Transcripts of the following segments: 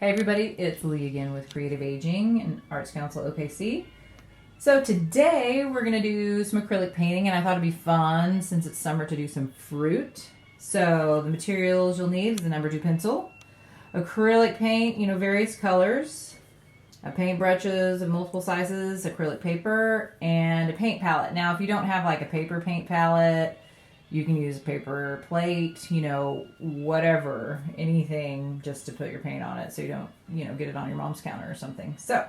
Hey everybody, it's Leigh again with Creative Aging and Arts Council OKC. So today we're going to do some acrylic painting, and I thought it'd be fun since it's summer to do some fruit. So the materials you'll need is the number 2 pencil, acrylic paint, various colors, paintbrushes of multiple sizes, acrylic paper, and a paint palette. Now if you don't have like a paper paint palette, you can use a paper plate, whatever, anything just to put your paint on it so you don't, get it on your mom's counter or something. So,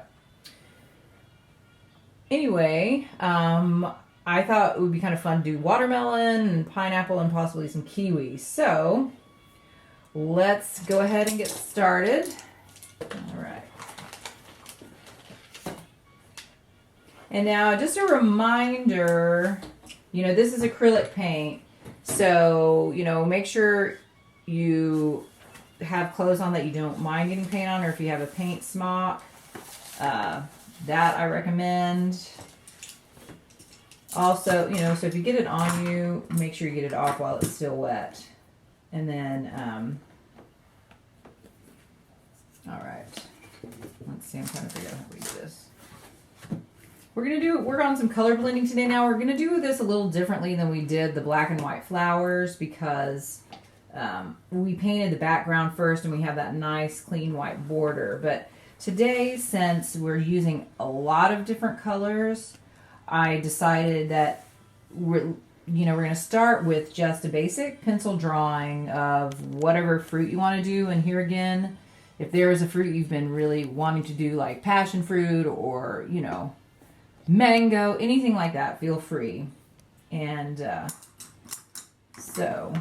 anyway, I thought it would be kind of fun to do watermelon and pineapple and possibly some kiwi. So, let's go ahead and get started. All right. And now, just a reminder, this is acrylic paint. So, make sure you have clothes on that you don't mind getting paint on, or if you have a paint smock, that I recommend. Also, so if you get it on you, make sure you get it off while it's still wet. And then, all right, let's see, I'm trying to figure out how we do this. We're going to work on some color blending today. Now we're going to do this a little differently than we did the black and white flowers because we painted the background first and we have that nice clean white border. But today, since we're using a lot of different colors, I decided that we're going to start with just a basic pencil drawing of whatever fruit you want to do. And here again, if there is a fruit you've been really wanting to do, like passion fruit or, mango, anything like that, feel free. And so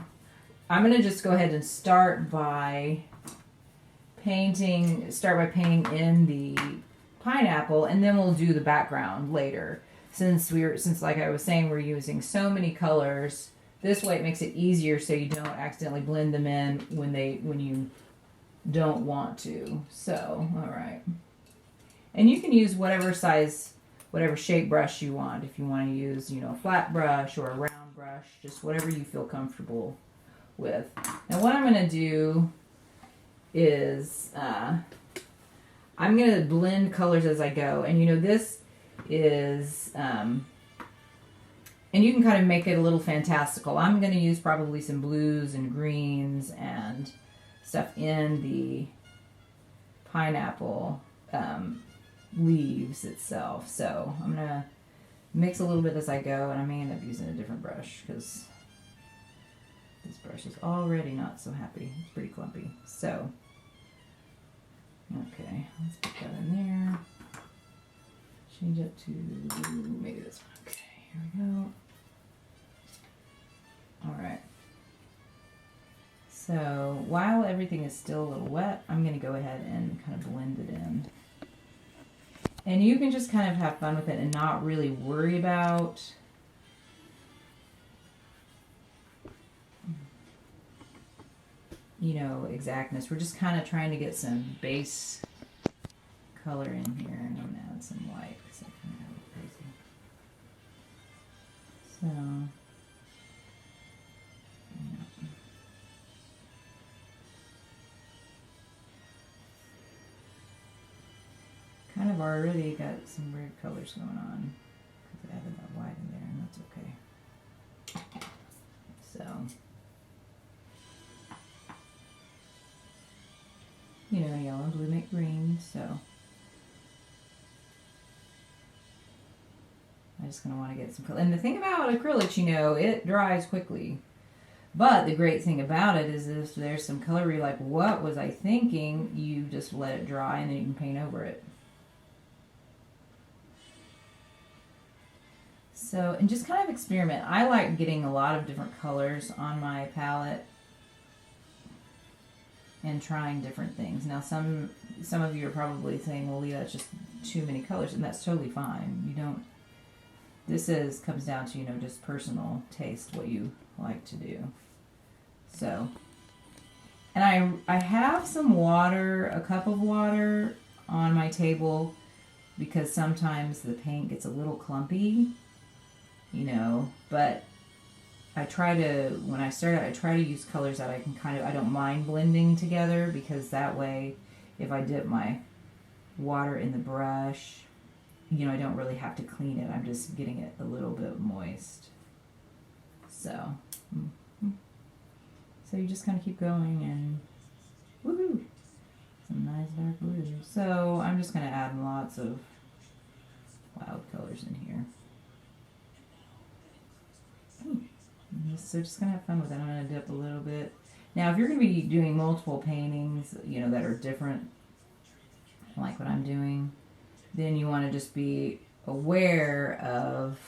I'm going to just go ahead and start by painting in the pineapple, and then we'll do the background later. Since like I was saying, we're using so many colors, this way it makes it easier so you don't accidentally blend them in when you don't want to. So, all right. And you can use whatever shape brush you want. If you want to use, a flat brush or a round brush, just whatever you feel comfortable with. Now what I'm going to do is I'm going to blend colors as I go. And this is, and you can kind of make it a little fantastical. I'm going to use probably some blues and greens and stuff in the pineapple leaves itself. So I'm going to mix a little bit as I go, and I may end up using a different brush because this brush is already not so happy. It's pretty clumpy. So, okay, let's put that in there. Change it to maybe this one. Okay, here we go. All right. So while everything is still a little wet, I'm going to go ahead and kind of blend it in. And you can just kind of have fun with it and not really worry about exactness. We're just kind of trying to get some base color in here, and I'm going to add some white because I kind of have it crazy. So, yeah. Kind of already got some weird colors going on because I added that white in there, and that's okay. So, yellow and blue make green, so I'm just going to want to get some color. And the thing about acrylics, it dries quickly. But the great thing about it is if there's some color where you're like, what was I thinking? You just let it dry and then you can paint over it. So, and just kind of experiment. I like getting a lot of different colors on my palette and trying different things. Now, some of you are probably saying, well, Leigh, that's just too many colors, and that's totally fine. Comes down to, just personal taste, what you like to do. So, and I have some water, a cup of water on my table because sometimes the paint gets a little clumpy. But when I start out, I try to use colors that I don't mind blending together, because that way if I dip my water in the brush, you know, I don't really have to clean it. I'm just getting it a little bit moist. So, so you just kind of keep going and woohoo! Some nice dark blue. So I'm just going to add lots of wild colors in here. So just going to have fun with it. I'm going to dip a little bit. Now, if you're going to be doing multiple paintings, you know, that are different, like what I'm doing, then you want to just be aware of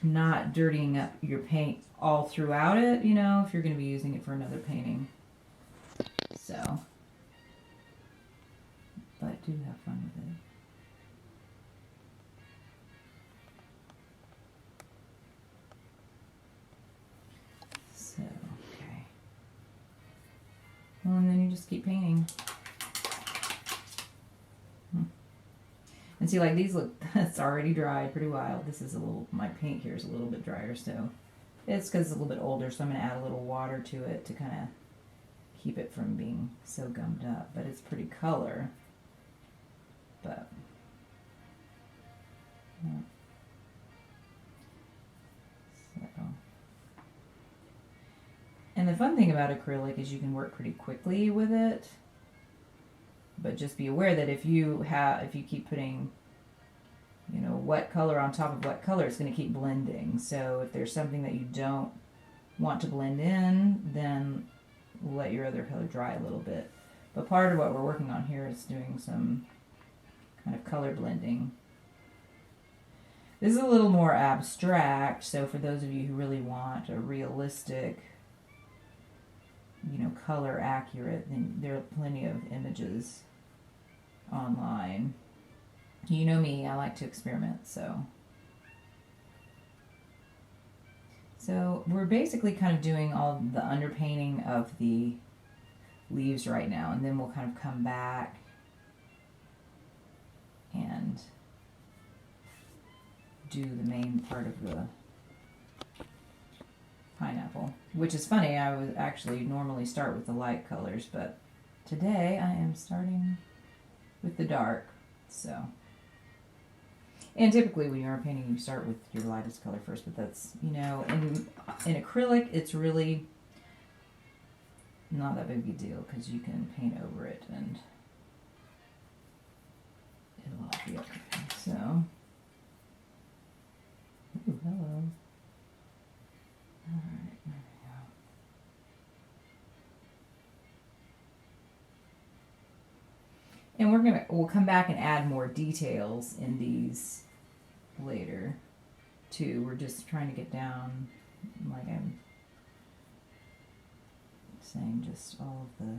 not dirtying up your paint all throughout it, you know, if you're going to be using it for another painting. So, but do have fun with it. So, okay. Well, and then you just keep painting. And see, like these look, it's already dried pretty wild. This is a little, my paint here is a little bit drier, so it's because it's a little bit older, so I'm going to add a little water to it to kind of keep it from being so gummed up. But it's pretty color. But, yeah. So. And the fun thing about acrylic is you can work pretty quickly with it. But just be aware that if you keep putting, you know, wet color on top of wet color, it's going to keep blending. So if there's something that you don't want to blend in, then let your other color dry a little bit. But part of what we're working on here is doing some kind of color blending. This is a little more abstract, so for those of you who really want a realistic, you know, color accurate, then there are plenty of images online. You know me, I like to experiment, so we're basically kind of doing all the underpainting of the leaves right now, and then we'll kind of come back and do the main part of the pineapple, which is funny. I would actually normally start with the light colors, but today I am starting with the dark. So, and typically when you're painting, you start with your lightest color first, but that's, you know, in acrylic, it's really not that big a deal because you can paint over it and it'll all be okay. So, ooh, hello. All right, there we go. And we'll come back and add more details in these later too. We're just trying to get down, like I'm saying, just all of the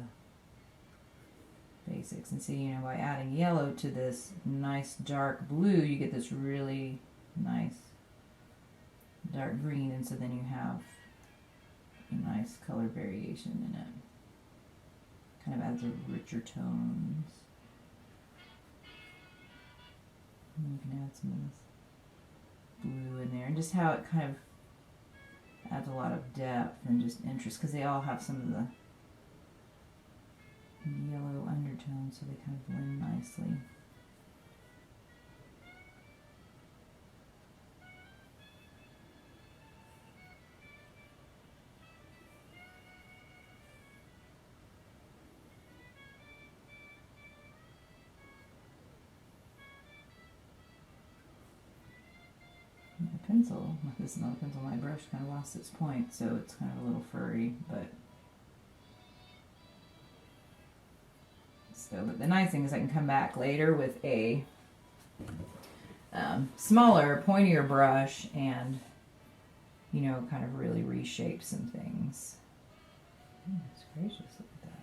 basics. And see, you know, by adding yellow to this nice dark blue, you get this really nice dark green, and so then you have a nice color variation in it. Kind of adds a richer tones. And you can add some of this blue in there, and just how it kind of adds a lot of depth and just interest, because they all have some of the yellow undertones, so they kind of blend nicely. Pencil, this is another pencil, my brush kind of lost its point, so it's kind of a little furry, but the nice thing is I can come back later with a smaller, pointier brush and, you know, kind of really reshape some things. That's gracious, look at that.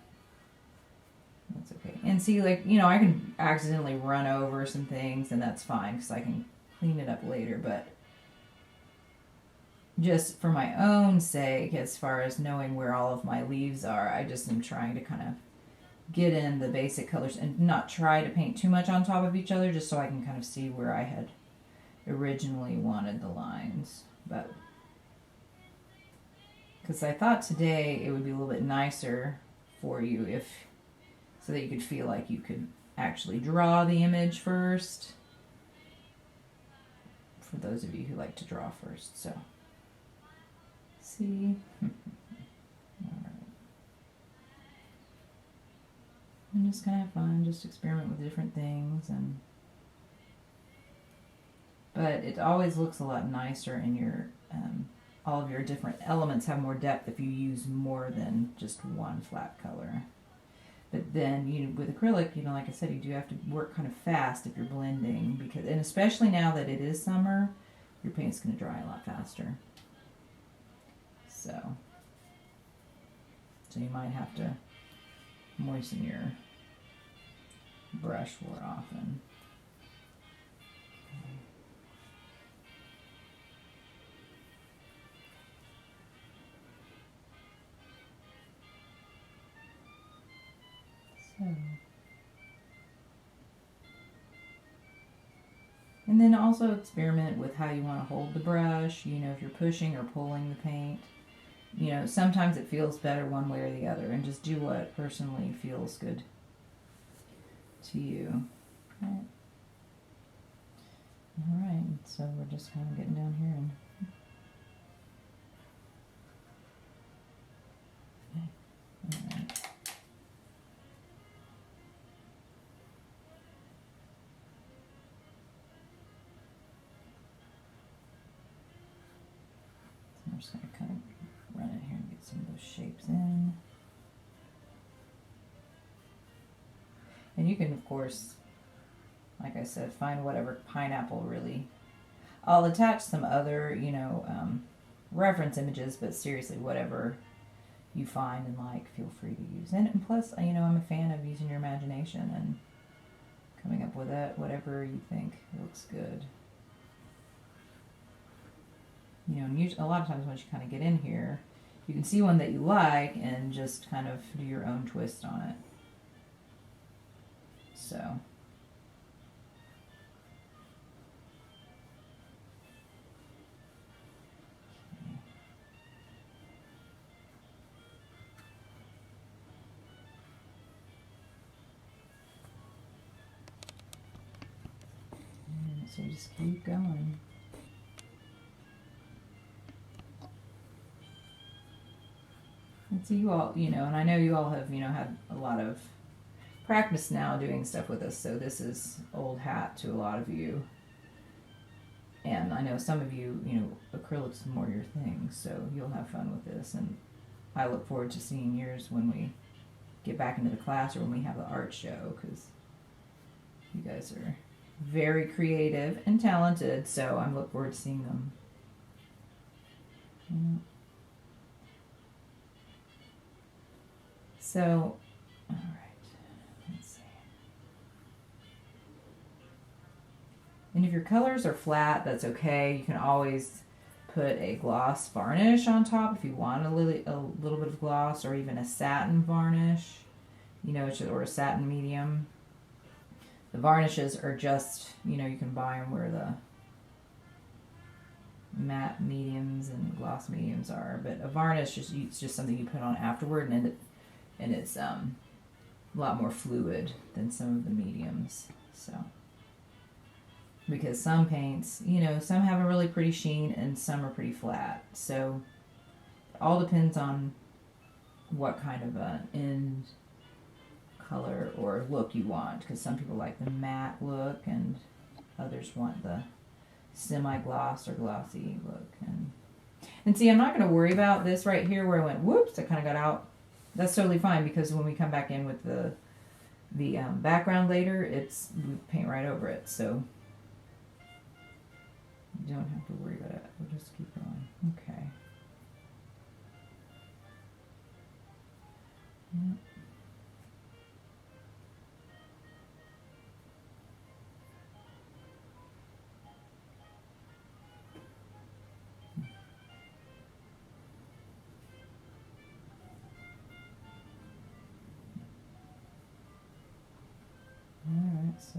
That's okay. And see, like, you know, I can accidentally run over some things, and that's fine because I can clean it up later, but just for my own sake, as far as knowing where all of my leaves are, I just am trying to kind of get in the basic colors and not try to paint too much on top of each other, just so I can kind of see where I had originally wanted the lines. But because I thought today it would be a little bit nicer for you if so that you could feel like you could actually draw the image first. For those of you who like to draw first, so see. All right. And just kind of have fun, just experiment with different things, but it always looks a lot nicer, and your all of your different elements have more depth if you use more than just one flat color. But then with acrylic, like I said, you do have to work kind of fast if you're blending, and especially now that it is summer, your paint's going to dry a lot faster. So you might have to moisten your brush more often. And then also experiment with how you want to hold the brush, if you're pushing or pulling the paint. Sometimes it feels better one way or the other, and just do what personally feels good to you. All right, so we're just kind of getting down here and all right. I'm just going to kind of run in here and get some of those shapes in. And you can, of course, like I said, find whatever pineapple really. I'll attach some other, reference images, but seriously, whatever you find and like, feel free to use. And plus, I'm a fan of using your imagination and coming up with whatever you think looks good. And a lot of times once you kind of get in here, you can see one that you like and just kind of do your own twist on it. So. So just keep going. And so you all, and I know you all have, had a lot of practice now doing stuff with us, so this is old hat to a lot of you. And I know some of you, acrylic's more your thing, so you'll have fun with this. And I look forward to seeing yours when we get back into the class or when we have the art show, because you guys are very creative and talented, so I look forward to seeing them. So, all right, let's see. And if your colors are flat, that's okay. You can always put a gloss varnish on top if you want a little bit of gloss, or even a satin varnish, or a satin medium. The varnishes are just, you can buy them where the matte mediums and gloss mediums are. But a varnish it's just something you put on afterward, and it's a lot more fluid than some of the mediums. So, because some paints, some have a really pretty sheen and some are pretty flat. So, it all depends on what kind of an end color or look you want, because some people like the matte look and others want the semi-gloss or glossy look. And see, I'm not going to worry about this right here where I went, whoops, I kind of got out. That's totally fine, because when we come back in with the background later, we paint right over it, so you don't have to worry about it. We'll just keep going. Okay. Yep. Alright, so,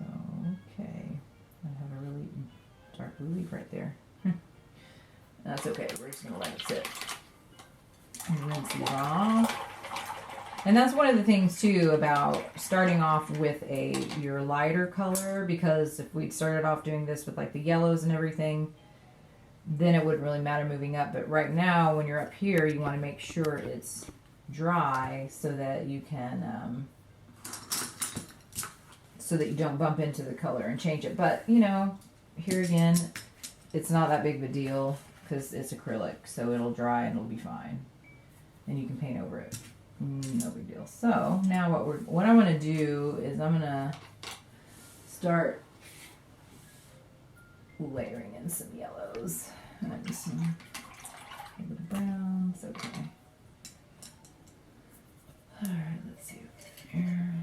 okay. I have a really dark blue leaf right there. That's okay, we're just going to let it sit. And rinse it off. And that's one of the things too about starting off with your lighter color, because if we'd started off doing this with like the yellows and everything, then it wouldn't really matter moving up. But right now, when you're up here, you want to make sure it's dry so that you can, so that you don't bump into the color and change it. But, you know, here again, it's not that big of a deal because it's acrylic, so it'll dry and it'll be fine. And you can paint over it. No big deal. So now what I'm going to do is I'm going to start layering in some yellows and some a little browns. Okay. All right, let's see here.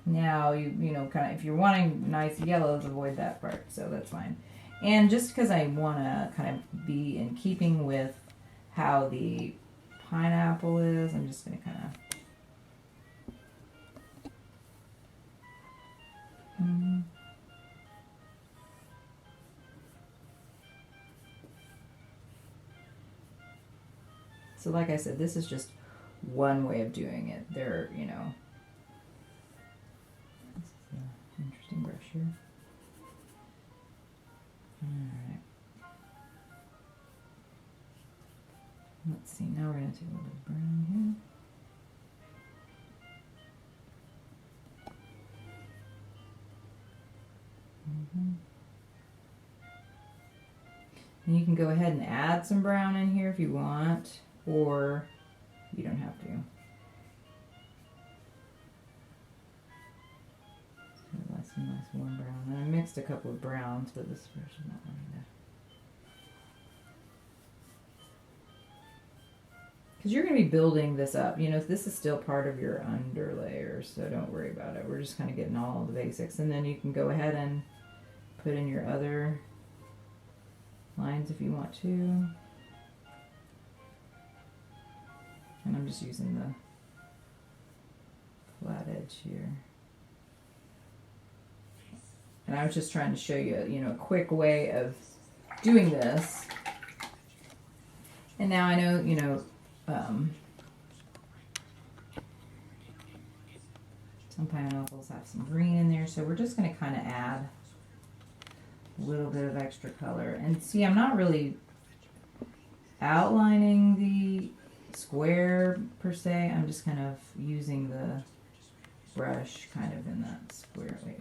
Now you know, kind of, if you're wanting nice yellows, avoid that part, so that's fine. And just because I want to kind of be in keeping with how the pineapple is, I'm just going to kind of So like I said, this is just one way of doing it. There, you know, this is an interesting brush here. Alright. Let's see, now we're going to take a little bit of brown here. And you can go ahead and add some brown in here if you want, or you don't have to. Some nice warm brown. And I mixed a couple of browns, but this version not really that. Because you're going to be building this up. You know, this is still part of your underlayer, so don't worry about it. We're just kind of getting all the basics. And then you can go ahead and put in your other lines if you want to. And I'm just using the flat edge here. And I was just trying to show you, you know, a quick way of doing this. And now I know, you know, some pineapples have some green in there, so we're just going to kind of add a little bit of extra color. And see, I'm not really outlining the square per se. I'm just kind of using the brush kind of in that square way.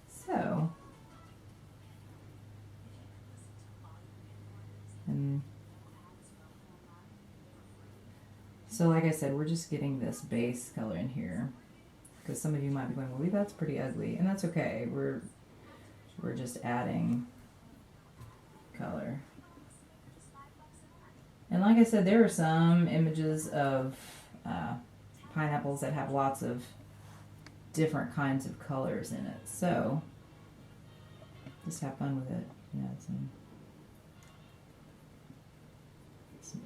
So, and so like I said, we're just getting this base color in here, because some of you might be going, well, that's pretty ugly, and that's okay. We're just adding color. And like I said, there are some images of pineapples that have lots of different kinds of colors in it, so just have fun with it. You know, some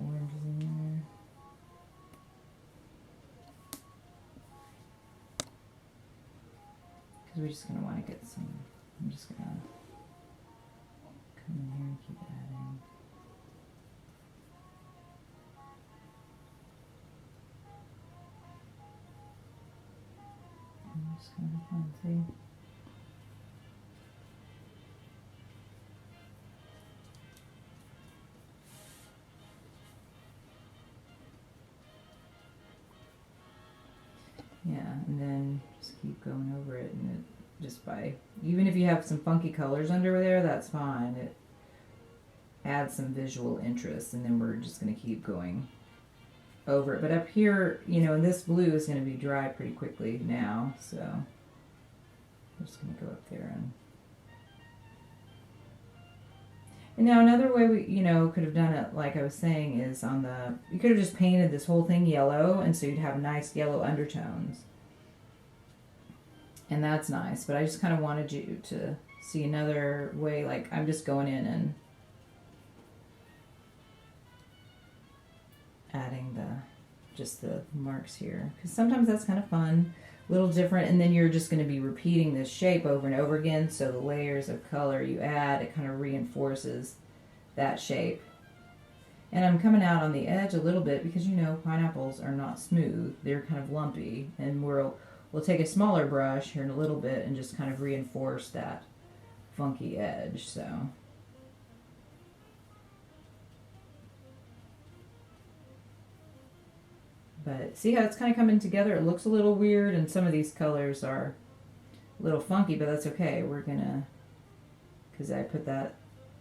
oranges in there. Because we're just going to want to get some, I'm just going to come in here and keep adding. I'm just going to have fun, see? Yeah, and then just keep going over it, and it just by, even if you have some funky colors under there, that's fine. It adds some visual interest, and then we're just going to keep going over it. But up here, you know, this blue is going to be dry pretty quickly now, so I'm just going to go up there and now another way we, you know, could have done it, like I was saying, is on the, you could have just painted this whole thing yellow, and so you'd have nice yellow undertones. And that's nice, but I just kind of wanted you to see another way, like I'm just going in and adding just the marks here, because sometimes that's kind of fun, a little different, and then you're just going to be repeating this shape over and over again, so the layers of color you add, it kind of reinforces that shape. And I'm coming out on the edge a little bit because, you know, pineapples are not smooth. They're kind of lumpy. And we'll take a smaller brush here in a little bit and just kind of reinforce that funky edge. So but see how it's kind of coming together? It looks a little weird, and some of these colors are a little funky, but that's okay. We're gonna, because I put that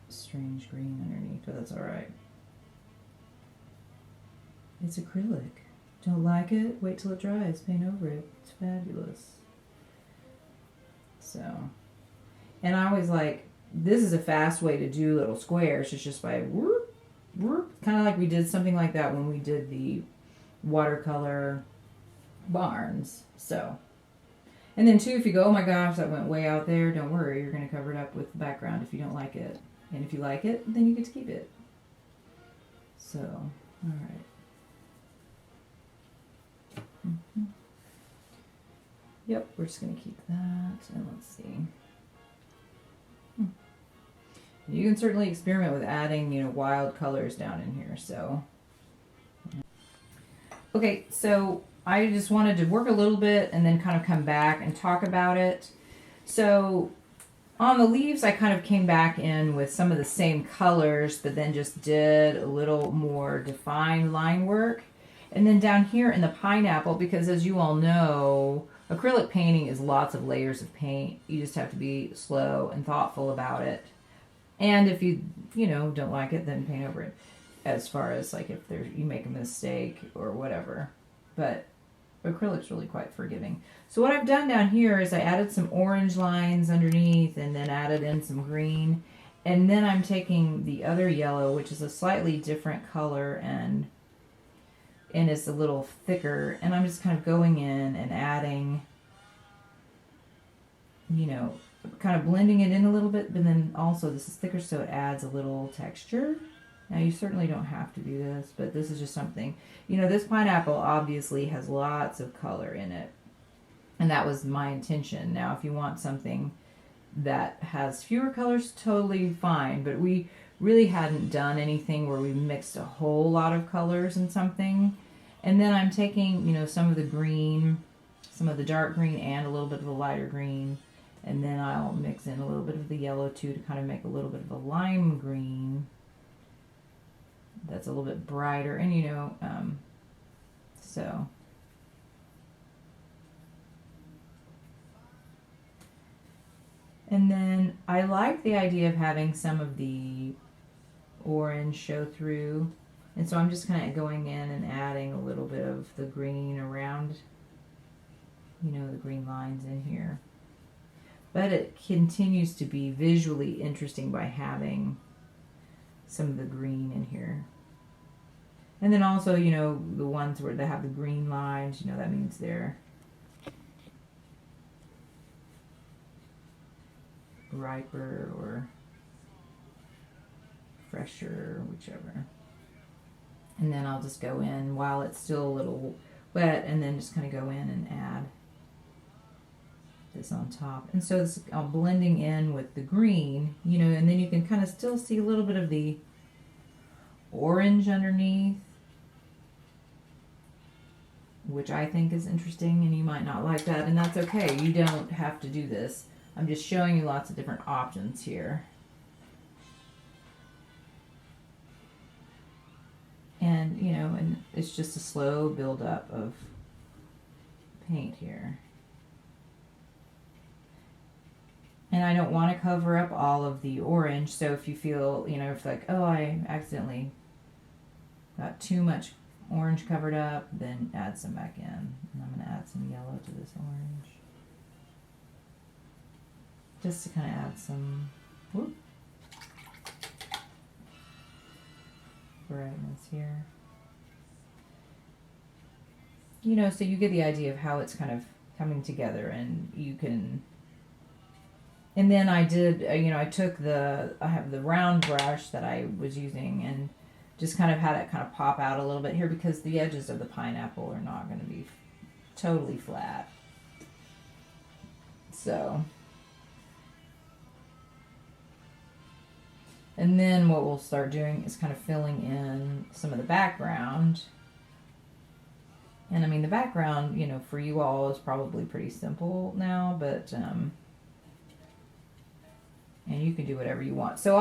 strange green underneath, but that's all right. It's acrylic. Don't like it? Wait till it dries. Paint over it. It's fabulous. So, and I always like, this is a fast way to do little squares. It's just by whoop, whoop. Kind of like we did something like that when we did the watercolor barns. So, and then too, if you go, oh my gosh, that went way out there, don't worry. You're going to cover it up with the background if you don't like it. And if you like it, then you get to keep it. So, all right. Yep, we're just going to keep that, and let's see. You can certainly experiment with adding, you know, wild colors down in here, so. Okay, so I just wanted to work a little bit and then kind of come back and talk about it. So on the leaves, I kind of came back in with some of the same colors, but then just did a little more defined line work. And then down here in the pineapple, because as you all know, acrylic painting is lots of layers of paint. You just have to be slow and thoughtful about it. And if you know, don't like it, then paint over it. As far as like if you make a mistake or whatever. But acrylic's really quite forgiving. So what I've done down here is I added some orange lines underneath and then added in some green. And then I'm taking the other yellow, which is a slightly different color and it's a little thicker, and I'm just kind of going in and adding, you know, kind of blending it in a little bit, but then also this is thicker, so it adds a little texture. Now you certainly don't have to do this, but this is just something, you know, this pineapple obviously has lots of color in it, and that was my intention. Now if you want something that has fewer colors, totally fine, but we really hadn't done anything where we mixed a whole lot of colors in something. And then I'm taking, you know, some of the green, some of the dark green and a little bit of the lighter green, and then I'll mix in a little bit of the yellow too to kind of make a little bit of a lime green that's a little bit brighter. And you know, so and then I like the idea of having some of the orange show through, and so I'm just kind of going in and adding a little bit of the green around, you know, the green lines in here. But it continues to be visually interesting by having some of the green in here. And then also, you know, the ones where they have the green lines, you know, that means they're riper or fresher, whichever. And then I'll just go in while it's still a little wet, and then just kind of go in and add this on top. And so this, I'm blending in with the green, you know, and then you can kind of still see a little bit of the orange underneath, which I think is interesting, and you might not like that, and that's okay. You don't have to do this. I'm just showing you lots of different options here. And, you know, and it's just a slow build-up of paint here. And I don't want to cover up all of the orange, so if you feel, you know, if like, oh, I accidentally got too much orange covered up, then add some back in. And I'm going to add some yellow to this orange. Just to kind of add some whoop, brightness here. You know, so you get the idea of how it's kind of coming together, and you can. And then I did, you know, I have the round brush that I was using and just kind of had it kind of pop out a little bit here because the edges of the pineapple are not going to be totally flat. So, And then what we'll start doing is kind of filling in some of the background. And I mean, the background, you know, for you all is probably pretty simple now, but, and you can do whatever you want. So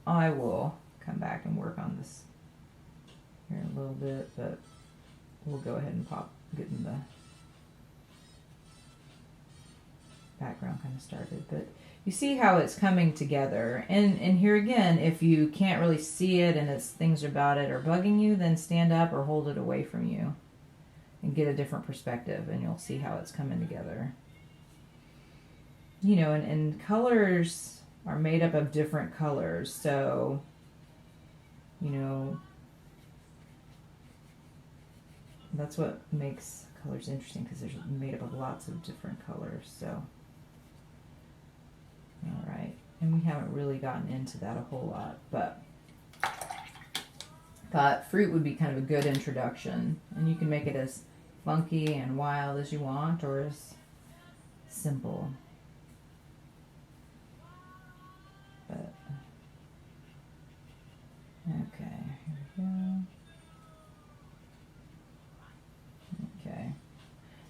I will come back and work on this here a little bit, but we'll go ahead and get in the background kind of started. But you see how it's coming together. And here again, if you can't really see it and it's things about it are bugging you, then stand up or hold it away from you and get a different perspective, and you'll see how it's coming together. You know, and colors are made up of different colors, so, you know, that's what makes colors interesting, because they're made up of lots of different colors. So, all right, and we haven't really gotten into that a whole lot, but thought fruit would be kind of a good introduction, and you can make it as funky and wild as you want, or as simple. But okay, here we go. Okay,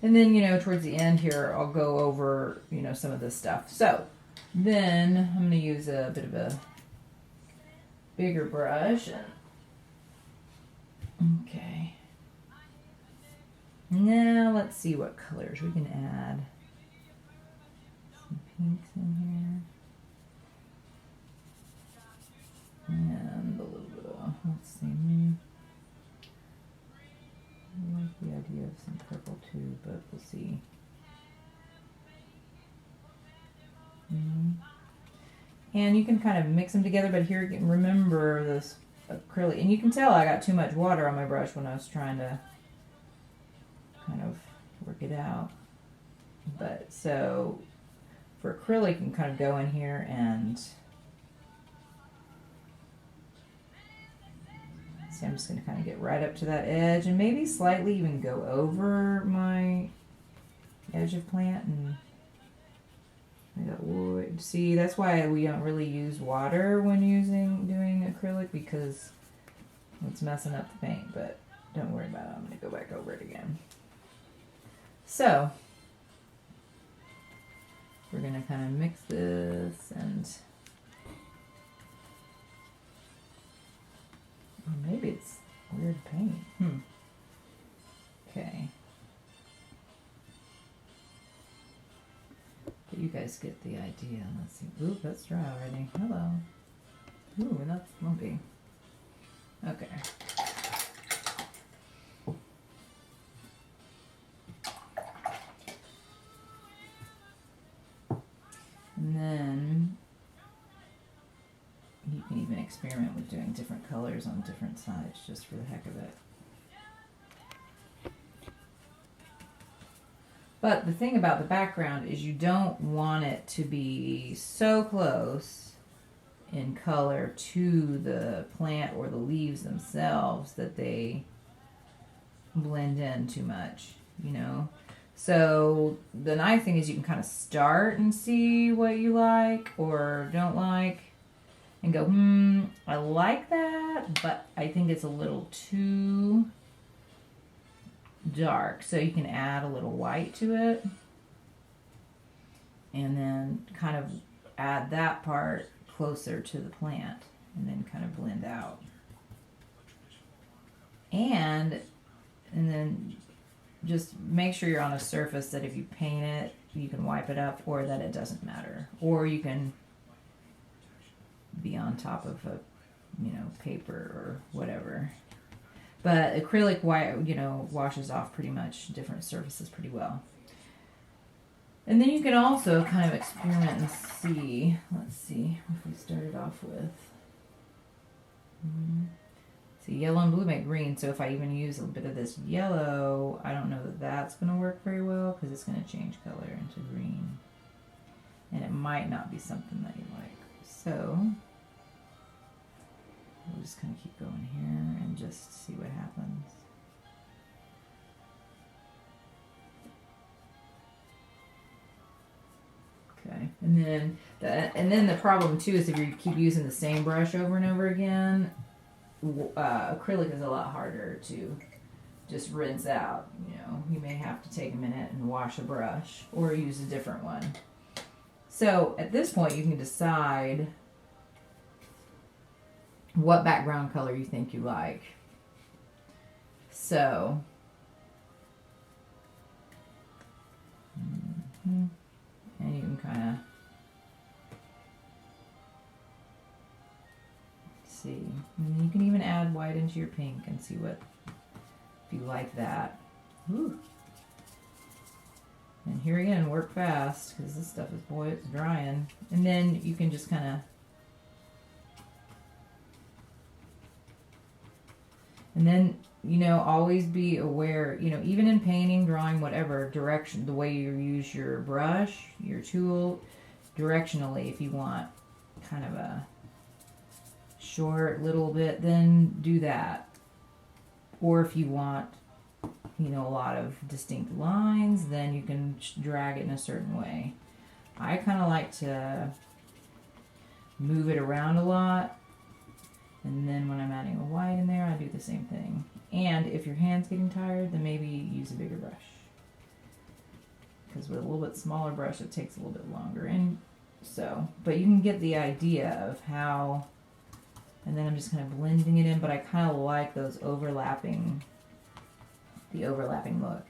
and then, you know, towards the end here, I'll go over, you know, some of this stuff. So then I'm going to use a bit of a bigger brush. Okay. Now let's see what colors we can add. Some pinks in here. And a little bit of, let's see. I like the idea of some purple too, but we'll see. And you can kind of mix them together, but here again, remember this acrylic. And you can tell I got too much water on my brush when I was trying to kind of work it out. But so for acrylic, you can kind of go in here and see, I'm just going to kind of get right up to that edge and maybe slightly even go over my edge of plant. And I got wood. See, that's why we don't really use water when doing acrylic, because it's messing up the paint. But don't worry about it. I'm going to go back over it again. So we're going to kind of mix this, and maybe it's weird paint. Okay. But you guys get the idea. Let's see. Ooh, that's dry already. Hello. Ooh, and that's lumpy. Okay. And then you can even experiment with doing different colors on different sides just for the heck of it. But the thing about the background is you don't want it to be so close in color to the plant or the leaves themselves that they blend in too much, you know. So the nice thing is you can kind of start and see what you like or don't like and go, I like that, but I think it's a little too dark. So you can add a little white to it and then kind of add that part closer to the plant and then kind of blend out. And then just make sure you're on a surface that if you paint it, you can wipe it up, or that it doesn't matter. Or you can be on top of a, paper or whatever. But acrylic, washes off pretty much different surfaces pretty well. And then you can also kind of experiment and see. Let's see if we started off with. See, yellow and blue make green, so if I even use a bit of this yellow, I don't know that that's going to work very well because it's going to change color into green. And it might not be something that you like. So we'll just kind of keep going here and just see what happens. Okay, and then the problem too is if you keep using the same brush over and over again, acrylic is a lot harder to just rinse out. You know, you may have to take a minute and wash a brush or use a different one. So at this point, you can decide what background color you think you like. So, and you can kind of see. And you can even add white into your pink and see what, if you like that. Ooh. And here again, work fast because this stuff is, boy, it's drying. And then you can just kind of, and then, you know, always be aware, you know, even in painting, drawing, whatever, direction, the way you use your brush, your tool, directionally, if you want kind of a short little bit, then do that. Or if you want, you know, a lot of distinct lines, then you can drag it in a certain way. I kind of like to move it around a lot, and then when I'm adding a white in there, I do the same thing. And if your hand's getting tired, then maybe use a bigger brush, because with a little bit smaller brush it takes a little bit longer. And so, but you can get the idea of how, and then I'm just kind of blending it in, but I kind of like those overlapping, the overlapping look.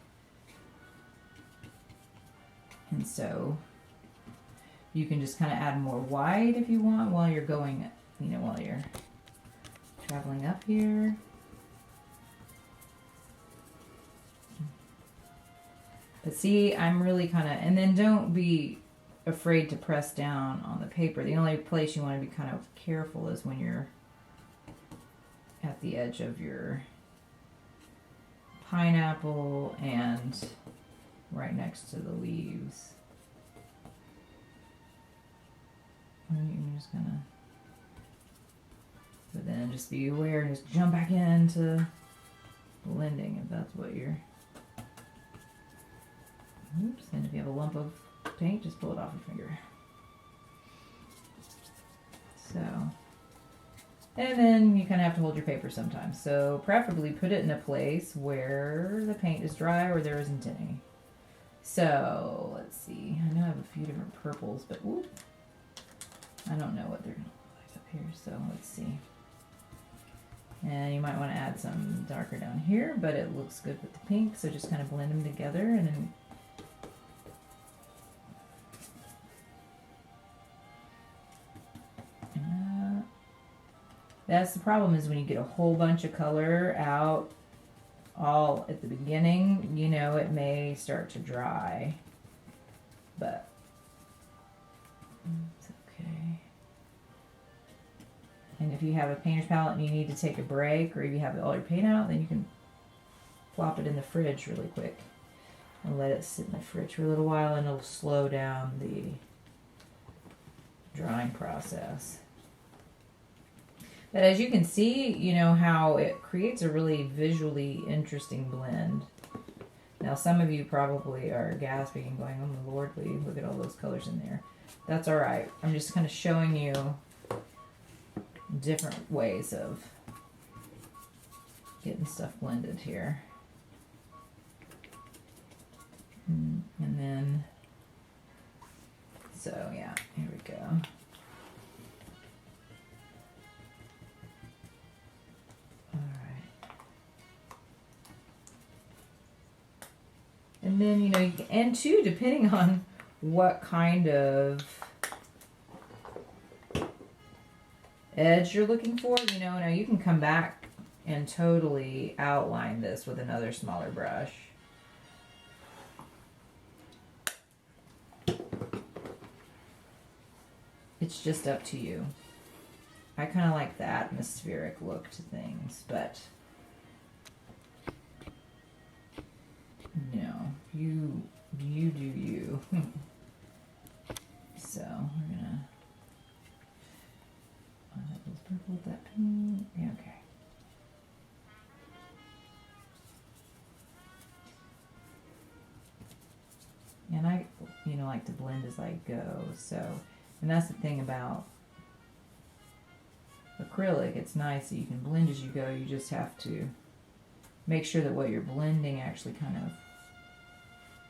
And so you can just kind of add more white if you want while you're going, you know, while you're traveling up here. But see, I'm really kind of, and then don't be afraid to press down on the paper. The only place you want to be kind of careful is when you're at the edge of your pineapple and right next to the leaves. And you're just gonna, but then just be aware and just jump back into blending if that's what you're. Oops, and if you have a lump of paint, just pull it off your finger. So, and then you kind of have to hold your paper sometimes. So preferably put it in a place where the paint is dry or there isn't any. So let's see. I know I have a few different purples, but whoop, I don't know what they're going to look like up here. So let's see. And you might want to add some darker down here, but it looks good with the pink. So just kind of blend them together, and then that's the problem, is when you get a whole bunch of color out all at the beginning, you know, it may start to dry, but it's okay. And if you have a painter's palette and you need to take a break, or if you have all your paint out, then you can plop it in the fridge really quick and let it sit in the fridge for a little while, and it'll slow down the drying process. But as you can see, you know, how it creates a really visually interesting blend. Now, some of you probably are gasping and going, oh my Lord, Leigh, look at all those colors in there. That's all right. I'm just kind of showing you different ways of getting stuff blended here. And then, so yeah, here we go. And then, you know, you can, and too, depending on what kind of edge you're looking for, you know, now you can come back and totally outline this with another smaller brush. It's just up to you. I kind of like the atmospheric look to things, but no, you do you. So we're gonna that was purple with that pink. Yeah, okay. And I, you know, like to blend as I go. So, and that's the thing about acrylic. It's nice that you can blend as you go. You just have to make sure that what you're blending actually kind of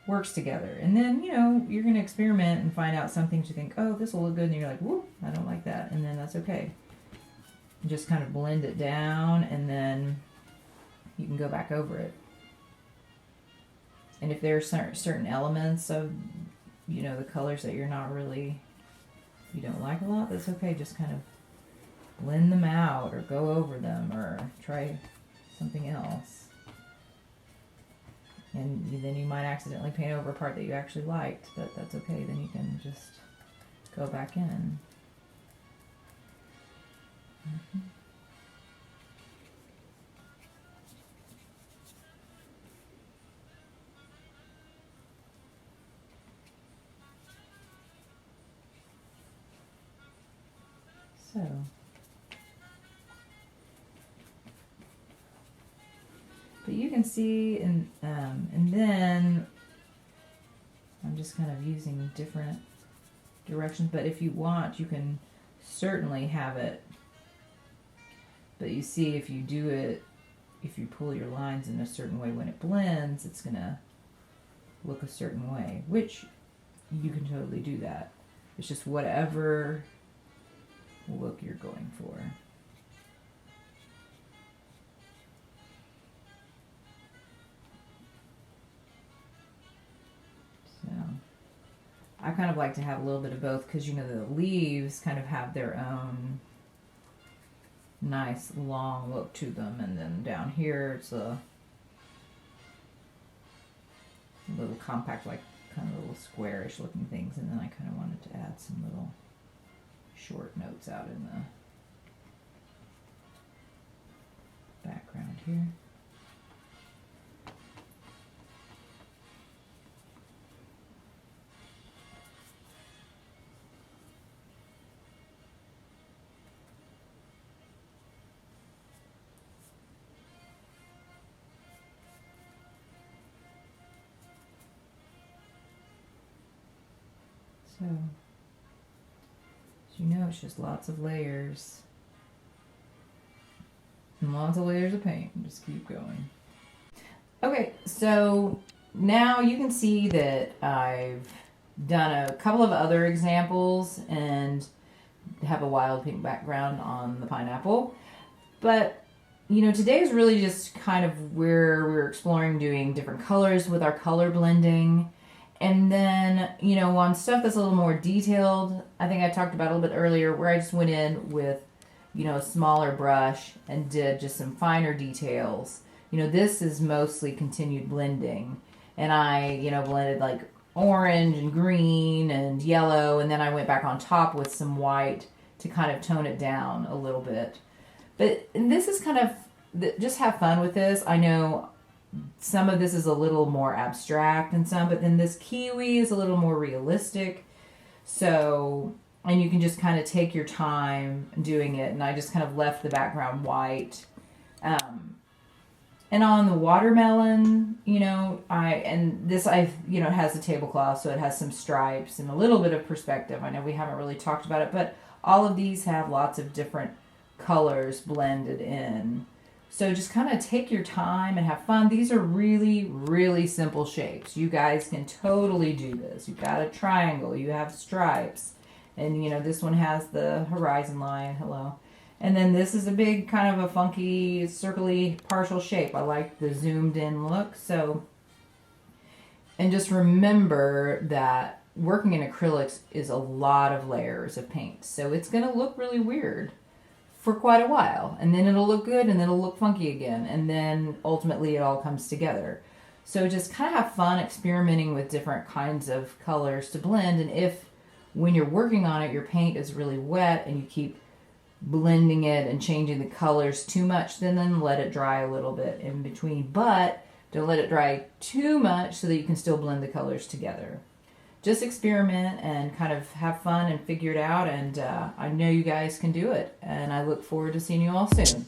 works together. And then, you know, you're going to experiment and find out some things you think, oh, this will look good. And you're like, whoop, I don't like that. And then that's okay. Just kind of blend it down, and then you can go back over it. And if there are certain elements of, you know, the colors that you're not really, you don't like a lot, that's okay. Just kind of blend them out or go over them or try something else. And then you might accidentally paint over a part that you actually liked, but that's okay. Then you can just go back in. Mm-hmm. So, but you can see, and then I'm just kind of using different directions. But if you want, you can certainly have it. But you see, if you do it, if you pull your lines in a certain way when it blends, it's gonna look a certain way, which you can totally do that. It's just whatever look you're going for. So I kind of like to have a little bit of both, because you know the leaves kind of have their own nice long look to them, and then down here it's a little compact, like kind of little squarish looking things, and then I kind of wanted to add some little short notes out in the background here. So, as you know, it's just lots of layers and lots of layers of paint. Just keep going. Okay, so now you can see that I've done a couple of other examples and have a wild pink background on the pineapple. But, you know, today is really just kind of where we're exploring doing different colors with our color blending. And then, you know, on stuff that's a little more detailed, I think I talked about a little bit earlier, where I just went in with, you know, a smaller brush and did just some finer details. You know, this is mostly continued blending. And I, you know, blended like orange and green and yellow, and then I went back on top with some white to kind of tone it down a little bit. But this is kind of, just have fun with this. I know some of this is a little more abstract and some, but then this kiwi is a little more realistic. So, and you can just kind of take your time doing it. And I just kind of left the background white. And on the watermelon, you know, you know, it has a tablecloth, so it has some stripes and a little bit of perspective. I know we haven't really talked about it, but all of these have lots of different colors blended in. So just kind of take your time and have fun. These are really, really simple shapes. You guys can totally do this. You've got a triangle, you have stripes, and you know, this one has the horizon line, hello. And then this is a big kind of a funky, circly, partial shape. I like the zoomed in look. So, and just remember that working in acrylics is a lot of layers of paint. So it's going to look really weird for quite a while, and then it'll look good, and then it'll look funky again, and then ultimately it all comes together. So just kind of have fun experimenting with different kinds of colors to blend. And if when you're working on it your paint is really wet and you keep blending it and changing the colors too much, then let it dry a little bit in between, but don't let it dry too much so that you can still blend the colors together. Just experiment and kind of have fun and figure it out, and I know you guys can do it, and I look forward to seeing you all soon.